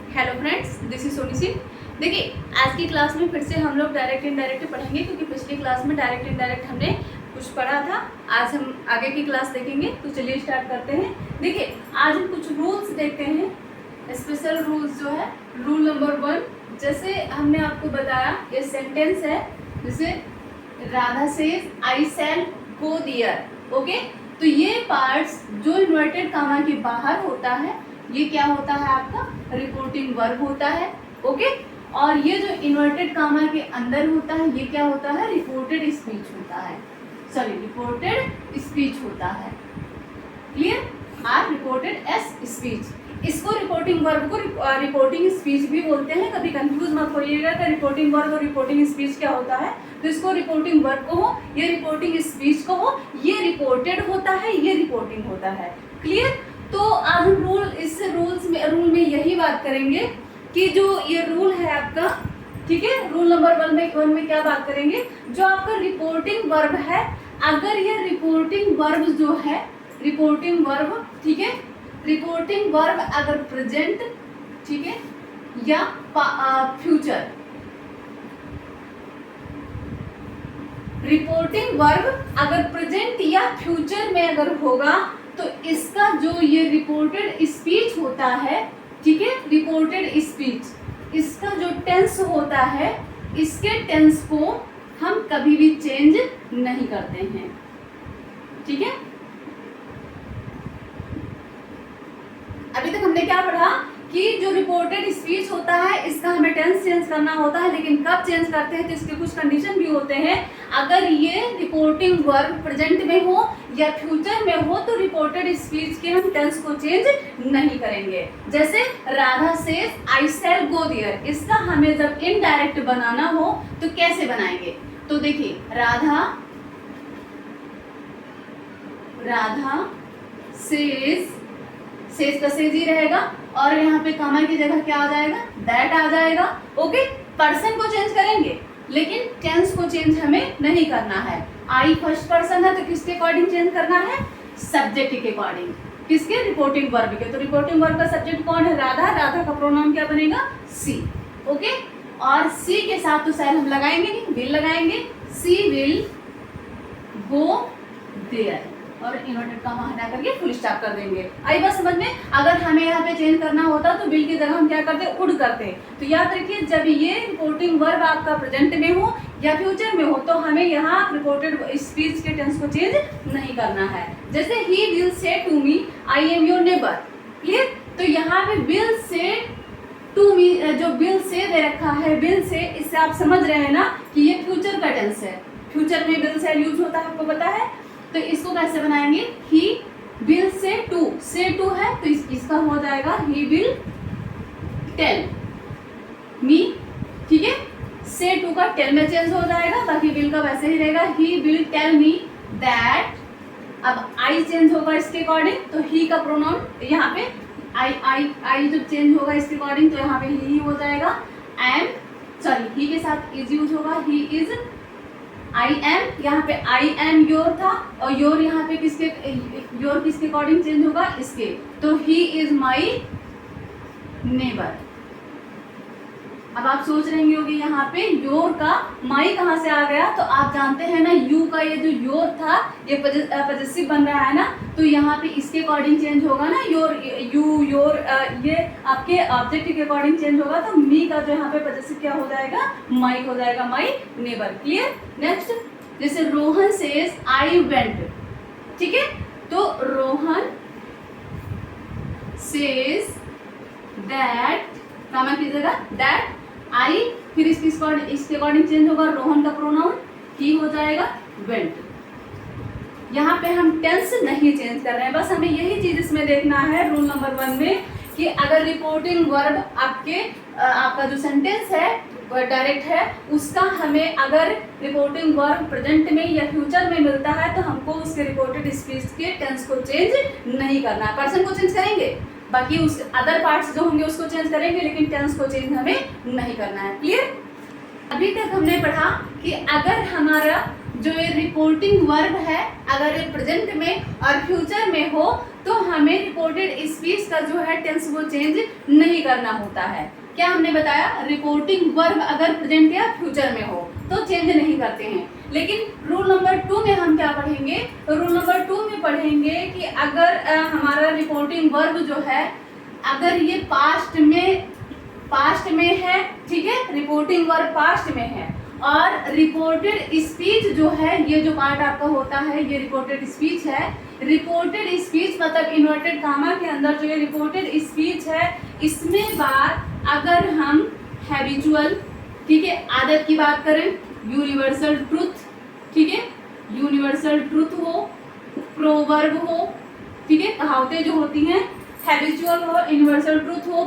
Hello friends, this is Soni Singh. देखिए, आज की क्लास में फिर से हम लोग डायरेक्ट इनडायरेक्ट पढ़ेंगे, क्योंकि पिछली क्लास में डायरेक्ट इनडायरेक्ट हमने कुछ पढ़ा था। आज हम आगे की क्लास देखेंगे, तो चलिए स्टार्ट करते हैं। देखिए, आज हम कुछ रूल्स देखते हैं, स्पेशल रूल्स जो है। रूल नंबर 1, जैसे हमने आपको बताया, ये सेंटेंस है, जैसे Radha says I shall go there. Okay, तो ये पार्ट्स जो इन्वर्टेड कामा के बाहर होता है, ये क्या होता है? आपका रिपोर्टिंग वर्ब होता है। ओके, और ये जो इन्वर्टेड कामा के अंदर होता है, ये क्या होता है? रिपोर्टेड स्पीच होता है। सॉरी, रिपोर्टेड स्पीच होता है। Clear? Or reported as speech. इसको रिपोर्टिंग वर्ब को रिपोर्टिंग स्पीच भी बोलते हैं। कभी कंफ्यूज मत होइएगा कि रिपोर्टिंग वर्ब और रिपोर्टिंग स्पीच क्या होता है। तो इसको रिपोर्टिंग वर्ब कहो, ये रिपोर्टिंग स्पीच कहो, ये रिपोर्टेड होता है, ये रिपोर्टिंग होता है। क्लियर? तो आज हम रूल में यही बात करेंगे कि जो ये रूल है आपका, ठीक है, रूल नंबर 1 में क्या बात करेंगे? जो आपका रिपोर्टिंग वर्ब है, अगर ये रिपोर्टिंग वर्ब जो है, रिपोर्टिंग वर्ब, ठीक है, रिपोर्टिंग वर्ब अगर प्रेजेंट, ठीक है, या फ्यूचर, रिपोर्टिंग वर्ब अगर प्रेजेंट या फ्यूचर में अगर होगा, तो इसका जो ये रिपोर्टेड स्पीच होता है, ठीक है, रिपोर्टेड स्पीच, इसका जो टेंस होता है, इसके टेंस को हम कभी भी चेंज नहीं करते हैं। ठीक है, अभी तक हमने क्या पढ़ा कि जो रिपोर्टेड स्पीच होता है, इसका हमें टेंस चेंज करना होता है, लेकिन कब चेंज करते हैं तो इसके कुछ कंडीशन भी होते हैं। अगर ये रिपोर्टिंग वर्ब प्रेजेंट में हो या फ्यूचर में हो, तो रिपोर्टेड स्पीच के हम टेंस को चेंज नहीं करेंगे। जैसे Radha says I shall go there, इसका हमें जब इनडायरेक्ट बनाना हो तो कैसे बनाएंगे? तो देखिए, राधा सेज का सेज ही रहेगा, और यहाँ पे कामा की जगह क्या आ जाएगा? दैट आ जाएगा। ओके, पर्सन को चेंज करेंगे, लेकिन टेंस को चेंज हमें नहीं करना है। आई फर्स्ट पर्सन है, तो किसके अकॉर्डिंग चेंज करना है? सब्जेक्ट के अकॉर्डिंग। किसके? रिपोर्टिंग वर्ब के। तो रिपोर्टिंग वर्ब का सब्जेक्ट कौन है? राधा। राधा का प्रोनाउन क्या बनेगा? सी। ओके, और सी के साथ तो शैल हम लगाएंगे नहीं, विल लगाएंगे। सी विल गो देयर, और इन्वर्टेड कामा हटा करके फुल स्टॉप कर देंगे। आई बात समझ में? अगर हमें यहाँ पे चेंज करना होता तो विल की जगह हम क्या करते? वुड करते। तो याद रखिए, जब ये रिपोर्टिंग वर्ब आपका प्रेजेंट में हो या फ्यूचर में हो, तो हमें यहाँ रिपोर्टेड स्पीच के टेंस को चेंज नहीं करना है। जैसे he will say to me I am your neighbour. Clear? तो यहाँ पे विल से टू मी, जो विल से दे रखा है, विल से, इससे आप समझ रहे हैं ना कि ये फ्यूचर का टेंस है। फ्यूचर में विल से यूज होता है, आपको पता है। तो इसको कैसे बनाएंगे? ही विल से टू है, तो इसका हो जाएगा ही विल टेल मी। ठीक है, से टू का टेल में चेंज हो जाएगा, बाकी विल का वैसे ही रहेगा, he will tell me that. अब आई चेंज होगा इसके अकॉर्डिंग, तो ही का प्रोनाउन यहाँ पे आई जब चेंज होगा इसके अकॉर्डिंग, तो यहाँ पे ही हो जाएगा। एम, सॉरी, ही के साथ इज यूज होगा, ही इज। आई एम, यहाँ पे आई एम योर था, और योर यहाँ पे योर किसके अकॉर्डिंग चेंज होगा? इसके। तो ही इज माई नेबर। अब आप सोच रहे होंगे यहाँ पे योर का माई कहाँ से आ गया? तो आप जानते हैं ना, यू का ये जो योर था, ये पजेसिव बन रहा है ना, तो यहाँ पे इसके अकॉर्डिंग चेंज होगा ना, योर, यू, योर, ये आपके ऑब्जेक्ट के अकॉर्डिंग चेंज होगा। तो मी का जो यहाँ पे पजेसिव क्या हो जाएगा? माई हो जाएगा, माई नेबर। क्लियर? नेक्स्ट, जैसे रोहन सेज आई वेंट। ठीक है, तो रोहन सेज दैट, कामा की जगह दैट आई, फिर इसके अकॉर्डिंग चेंज होगा, रोहन का प्रोनाउन ही हो जाएगा, वेंट। यहाँ पे हम टेंस नहीं चेंज कर रहे हैं, बस हमें यही चीज इसमें देखना है रूल नंबर 1 में, कि अगर रिपोर्टिंग वर्ब आपका जो सेंटेंस है डायरेक्ट है, उसका हमें अगर रिपोर्टिंग वर्ब प्रेजेंट में या फ्यूचर में मिलता है, तो हमको उसके रिपोर्टेड स्पीच के टेंस को चेंज नहीं करना है। पर्सन को चेंज करेंगे, बाकी उस अदर पार्ट्स जो होंगे उसको चेंज करेंगे, लेकिन टेंस को चेंज हमें नहीं करना है। क्लियर? अभी तक हमने पढ़ा कि अगर हमारा जो ये रिपोर्टिंग वर्ब है, अगर ये प्रेजेंट में और फ्यूचर में हो, तो हमें रिपोर्टेड स्पीच का जो है टेंस वो चेंज नहीं करना होता है। क्या हमने बताया, रिपोर्टिंग वर्ब अगर प्रेजेंट या फ्यूचर में हो तो चेंज नहीं करते हैं। लेकिन रूल नंबर 2 में हम क्या पढ़ेंगे, रूल नंबर 2 में पढ़ेंगे कि अगर हमारा रिपोर्टिंग वर्ब जो है अगर ये पास्ट में है, ठीक है, रिपोर्टिंग वर्ब पास्ट में है और रिपोर्टेड स्पीच जो है, ये जो पार्ट आपका होता है ये रिपोर्टेड स्पीच है। रिपोर्टेड स्पीच मतलब इन्वर्टेड कामा के अंदर जो ये रिपोर्टेड स्पीच है, इसमें बात अगर हम हैबिचुअल, ठीक है, आदत की बात करें, यूनिवर्सल ट्रूथ, ठीक है, यूनिवर्सल ट्रूथ हो, प्रोवर्ब हो, ठीक है, कहावतें जो होती हैं, हैबिचुअल हो, यूनिवर्सल ट्रूथ हो,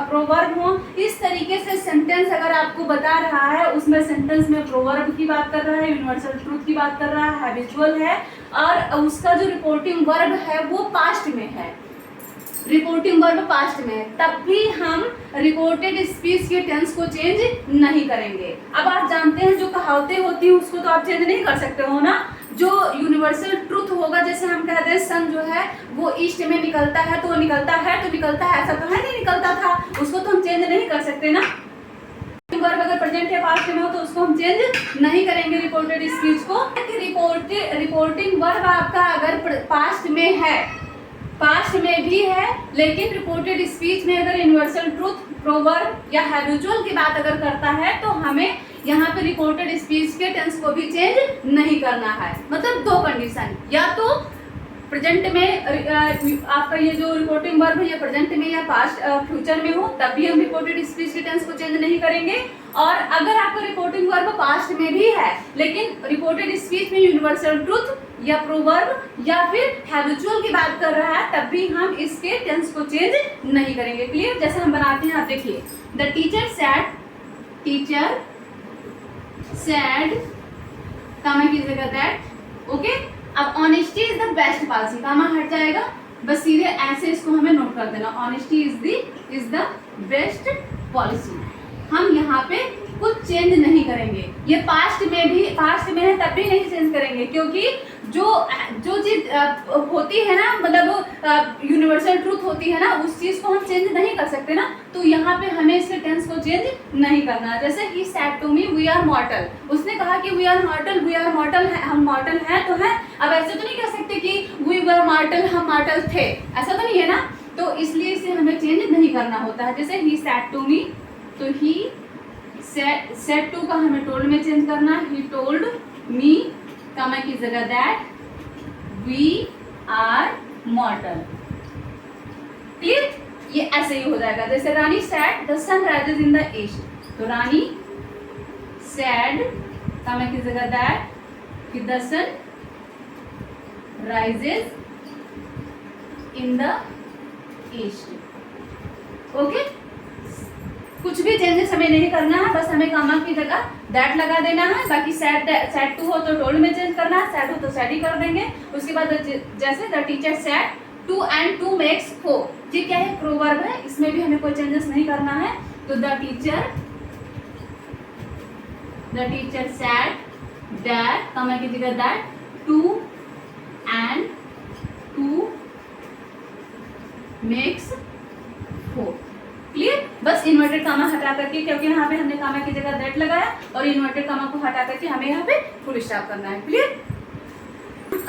प्रोवर्ब हो, इस तरीके से सेंटेंस अगर आपको बता रहा है, उसमें सेंटेंस में प्रोवर्ब की बात कर रहा है, यूनिवर्सल ट्रूथ की बात कर रहा है, हैबिचुअल है और उसका जो रिपोर्टिंग वर्ब है वो पास्ट में है, रिपोर्टिंग वर्ब पास्ट में है, तब भी हम रिपोर्टेड स्पीच के टेंस को चेंज नहीं करेंगे। अब आप जानते हैं जो कहावतें होती हैं उसको तो आप चेंज नहीं कर सकते हो ना। जो यूनिवर्सल ट्रूथ होगा, जैसे हम कहते हैं सन जो है वो ईस्ट में निकलता है तो निकलता है, ऐसा तो है नहीं निकलता था, उसको तो हम चेंज नहीं कर सकते ना। वर्ब अगर प्रेजेंट या पास्ट में हो तो उसको हम चेंज नहीं करेंगे रिपोर्टेड स्पीच को। रिपोर्टिंग वर्ब आपका अगर पास्ट में है, पास्ट में भी है, लेकिन रिपोर्टेड स्पीच में अगर यूनिवर्सल ट्रूथ, प्रोवर्ब या हैबिचुअल की बात अगर करता है तो हमें यहाँ पे रिपोर्टेड स्पीच के टेंस को भी चेंज नहीं करना है। मतलब 2 कंडीशन, या तो प्रेजेंट में आपका ये जो रिपोर्टिंग वर्ब है ये प्रेजेंट में या पास्ट फ्यूचर में हो तब भी हम रिपोर्टेड स्पीच के टेंस को चेंज नहीं करेंगे। और अगर आपका रिपोर्टिंग वर्ब पास्ट में भी है लेकिन रिपोर्टेड स्पीच में यूनिवर्सल ट्रूथ या प्रोवर्ब या फिर हैबिचुअल की बात कर रहा है तब भी हम इसके टेंस को चेंज नहीं करेंगे। क्लियर? जैसे हम बनाते हैं, आप देखिए, द टीचर सैड कामा की जगह दैट, ओके। अब honesty is the best policy, comma हट जाएगा, बस सीधे ऐसे इसको हमें नोट कर देना, honesty is the best policy. हम यहाँ पे कुछ चेंज नहीं करेंगे, ये पास्ट में है तब भी नहीं चेंज करेंगे, क्योंकि जो चीज होती है ना, मतलब यूनिवर्सल ट्रूथ होती है ना, उस चीज को हम चेंज नहीं कर सकते ना, तो यहाँ पे हमें इसके टेंस को चेंज नहीं करना। जैसे he said to me we are mortal, उसने कहा कि वी आर मॉर्टल है, हम मॉर्टल हैं तो हैं। अब ऐसे तो नहीं कह सकते कि वी वर मॉर्टल, हम मॉर्टल थे, ऐसा तो नहीं है ना, तो इसलिए इसे हमें चेंज नहीं करना होता है। जैसे ही सेड टू मी, तो ही सेड टू का हमें टोल्ड में चेंज करना, ही टोल्ड मी, कामा की जगह that we are mortal. Clear? ये ऐसे ही हो जाएगा। जैसे Rani said the sun rises in the east, तो रानी सैड, कामा की जगह दैट कि the sun rises in the east. Okay, कुछ भी चेंजेस हमें नहीं करना है, बस हमें कामा की जगह दैट लगा देना है। बाकी सैड टू हो तो टोल्ड में चेंज करना है, सैड हो तो सैड ही कर देंगे। उसके बाद जैसे the teacher said two and two makes four, ये क्या है? प्रोवर्ब है, इसमें भी हमें कोई चेंजेस नहीं करना है। तो the teacher said that, comma की जगह that, two and two makes four. Clear? बस इन्वर्टेड कामा हटा करके, क्योंकि यहाँ पे हमने कामा की जगह दैट लगाया, और इन्वर्टेड कामा को हटा करके हमें यहाँ पे फुल स्टॉप करना है। क्लियर?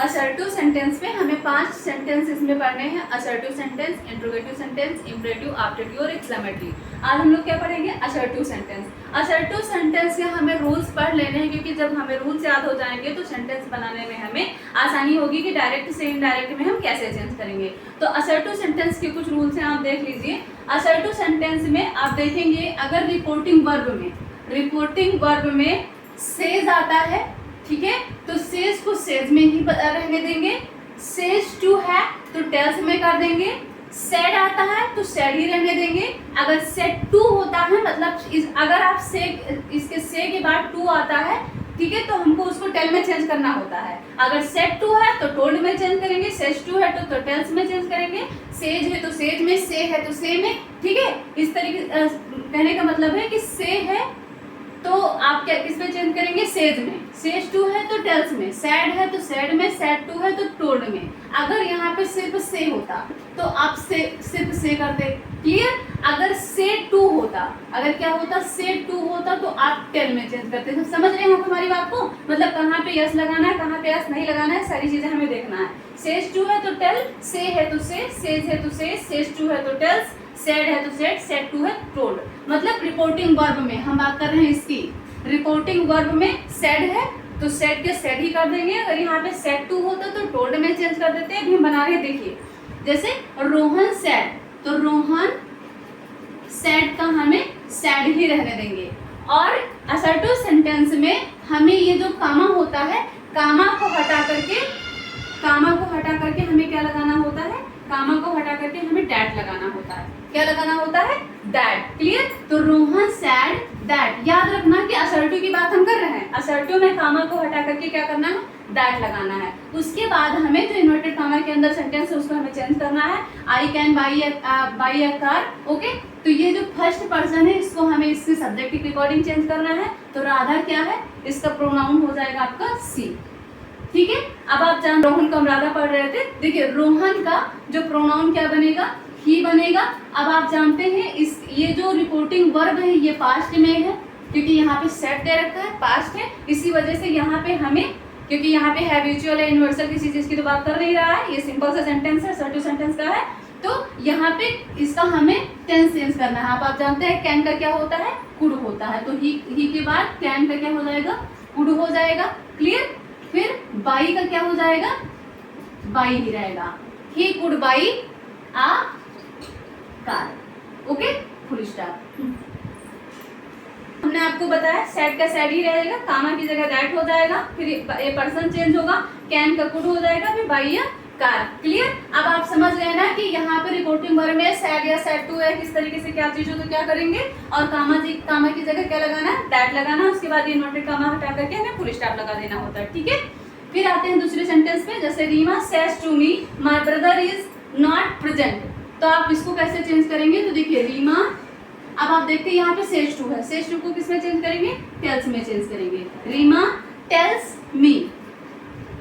असर्टिव सेंटेंस में हमें 5 सेंटेंस इसमें पढ़ने हैं। Assertive sentence, interrogative sentence, imperative, objective और एक्सक्लेमेटरी। आज हम लोग क्या पढ़ेंगे? Assertive sentence. असर्टिव सेंटेंस के हमें रूल्स पढ़ लेने हैं, क्योंकि जब हमें रूल्स याद हो जाएंगे तो सेंटेंस बनाने में हमें आसानी होगी कि डायरेक्ट से इनडायरेक्ट में हम कैसे चेंज करेंगे। तो असर्टिव सेंटेंस के कुछ रूल्स हैं, आप देख लीजिए। असर्टिव सेंटेंस में आप देखेंगे, अगर रिपोर्टिंग वर्ब में सेज आता है, ठीक है, तो सेज को सेज में ही रहने देंगे। सेज टू है तो टेल्स में कर देंगे। सेड आता है तो सेड ही रहने देंगे। अगर सेड टू होता है, मतलब अगर आप से इसके से के बाद टू आता है, ठीक है, तो हमको उसको टेल में चेंज करना होता है। अगर सेड टू है तो टोल्ड में चेंज करेंगे, सेज टू है तो टेल्स में चेंज करेंगे, सेज है तो सेज में, से है तो से में, ठीक है। इस तरीके कहने का मतलब है कि से है तो आप क्या किस में चेंज करेंगे, सेज में। सेज टू है तो टेल्स में, सैड है तो सैड में, सैड टू है तो टोल्ड में। अगर यहाँ पे सिर्फ से होता तो आप सिर्फ से करते, क्लियर। अगर से टू होता, अगर क्या होता, से टू होता तो आप टेल में चेंज करते। तो समझ रहे हैं आप हमारी बात को, मतलब कहाँ पे यस लगाना है, कहाँ पे यस नहीं लगाना है, सारी चीजें हमें देखना है। सेज टू है तो टेल, से है तो से, सेज है तो सेज टू है तो टेल्स, सेड है तो सेड, सेड टू है टोल्ड। मतलब रिपोर्टिंग वर्ब में हम बात कर रहे हैं इसकी। रिपोर्टिंग वर्ब में सेड है तो सेड के सेड ही कर देंगे। अगर यहाँ पे सेड टू होता तो टोल्ड में चेंज कर देते हैं। अभी हम बना रहे हैं, देखिए जैसे रोहन सेड, तो रोहन सेड का हमें सेड ही रहने देंगे। और असर्टिव सेंटेंस में हमें ये जो कामा होता है, कामा को हटा करके हमें क्या लगाना होता है, कामा को हटा करके हमें डैट लगाना होता है। क्या लगाना होता है, डैट, क्लियर। तो रोहन सैड दैट, याद रखना कि असर्टिव की बात हम कर रहे हैं। असर्टिव में कामा को हटा करके क्या करना है, दैट लगाना है। उसके बाद हमें जो इन्वर्टेड कामा के अंदर सेंटेंस है उसको हमें चेंज करना है। I can buy a car, okay. तो ये जो फर्स्ट पर्सन है इसको हमें इसके सब्जेक्ट के अकॉर्डिंग चेंज करना है। तो राधा क्या है, इसका प्रोनाउन हो जाएगा आपका सी, ठीक है। अब आप जान, रोहन को हम राधा पढ़ रहे थे, देखिए रोहन का जो प्रोनाउन क्या बनेगा, ही बनेगा। अब आप जानते हैं ये जो रिपोर्टिंग वर्ब है ये पास्ट में है, क्योंकि यहाँ पे सेट दे रखा है, पास्ट है। इसी वजह से यहाँ पे हमें, क्योंकि यहाँ पे हैबिचुअल है, यूनिवर्सल किसी चीज की तो बात कर नहीं रहा है, ये सिंपल सा सेंटेंस है, असर्टिव सेंटेंस का है। तो यहाँ पे इसका हमें टेंस चेंज करना है। आप जानते हैं कैन का क्या होता है, कुड होता है। तो ही के बाद कैन का क्या हो जाएगा, कुड हो जाएगा, क्लियर। फिर बाई का क्या हो जाएगा, बाई ही रहेगा, he could buy a car, okay, full stop. हमने आपको बताया सेड का सेड ही रहेगा, कामा की जगह दैट हो जाएगा, फिर ये पर्सन चेंज होगा, कैन का कुड हो जाएगा, फिर बाई या कार, क्लियर। अब आप समझ गए ना कि यहाँ पे रिपोर्टिंग वर्ब में सेड या सेड टू है, किस तरीके से क्या चीज हो तो क्या करेंगे। और कामा की जगह क्या लगाना है, दैट लगाना। उसके बाद इन्वर्टेड कामा हटा करके हमें फुल स्टॉप लगा देना होता है, ठीक है। फिर आते हैं दूसरे सेंटेंस पे, जैसे Reema says to me my brother is not present. तो आप इसको कैसे चेंज करेंगे, तो देखिए रीमा, अब आप देखते हैं यहाँ पे सेज टू है, सेज टू को किस में चेंज करेंगे, टेल्स में चेंज करेंगे। रीमा टेल्स मी,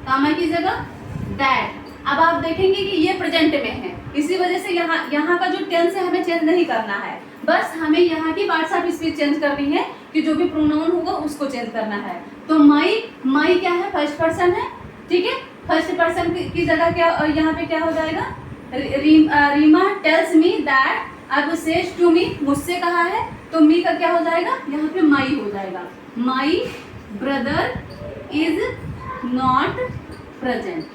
कामा की जगह दैट। अब आप देखेंगे कि ये प्रेजेंट में है, इसी वजह से यहाँ का जो टेंस है हमें चेंज नहीं करना है, बस हमें यहाँ की पार्ट्स ऑफ स्पीच चेंज करनी है कि जो भी प्रोनाउन होगा उसको चेंज करना है। तो माई क्या है, फर्स्ट पर्सन है, ठीक है। फर्स्ट पर्सन की जगह क्या यहाँ पे क्या हो जाएगा, रीमा टेल्स मी दैट। अब सेज टू मी, मुझसे कहा है, तो मी का क्या हो जाएगा, यहाँ पे माई हो जाएगा, my brother is not present,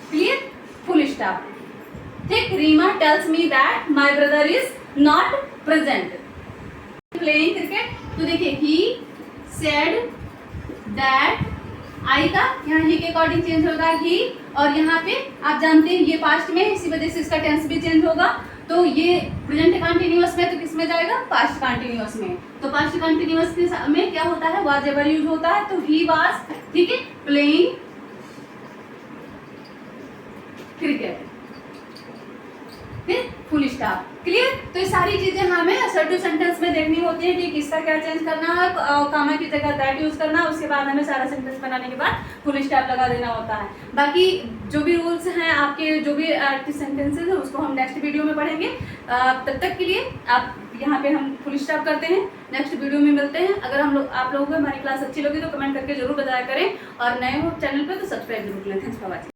clear, full stop, ठीक। Reema tells me that my brother is not present. Playing cricket, तो देखिए ही सेड दैट, आई का यहाँ ही के अकॉर्डिंग चेंज होगा ही, और यहाँ पे आप जानते हैं ये पास्ट में, इसी वजह से इसका टेंस भी चेंज होगा। तो ये प्रेजेंट कंटिन्यूअस में, तो किस में जाएगा, पास्ट कंटिन्यूअस में। तो पास्ट कंटिन्यूअस में क्या होता है, वाज एवर यूज होता है। तो ही वाज, ठीक है, प्लेइंग क्रिकेट, फिर फुल स्टॉप, क्लियर। तो ये सारी चीजें हमें असर्टिव सेंटेंस में देखनी होती है कि किसका क्या चेंज करना है, कामा की जगह दैट यूज करना है। उसके बाद हमें सारा सेंटेंस बनाने के बाद फुल स्टॉप लगा देना होता है। बाकी जो भी रूल्स हैं आपके, जो भी सेंटेंसेस है उसको हम नेक्स्ट वीडियो में पढ़ेंगे। तब तक के लिए आप यहाँ पे हम फुल स्टॉप करते हैं, नेक्स्ट वीडियो में मिलते हैं। अगर आप लोगों को हमारी क्लास अच्छी लगी तो कमेंट करके जरूर बताया करें, और नए हो चैनल पे तो सब्सक्राइब जरूर करें। Thanks for watching.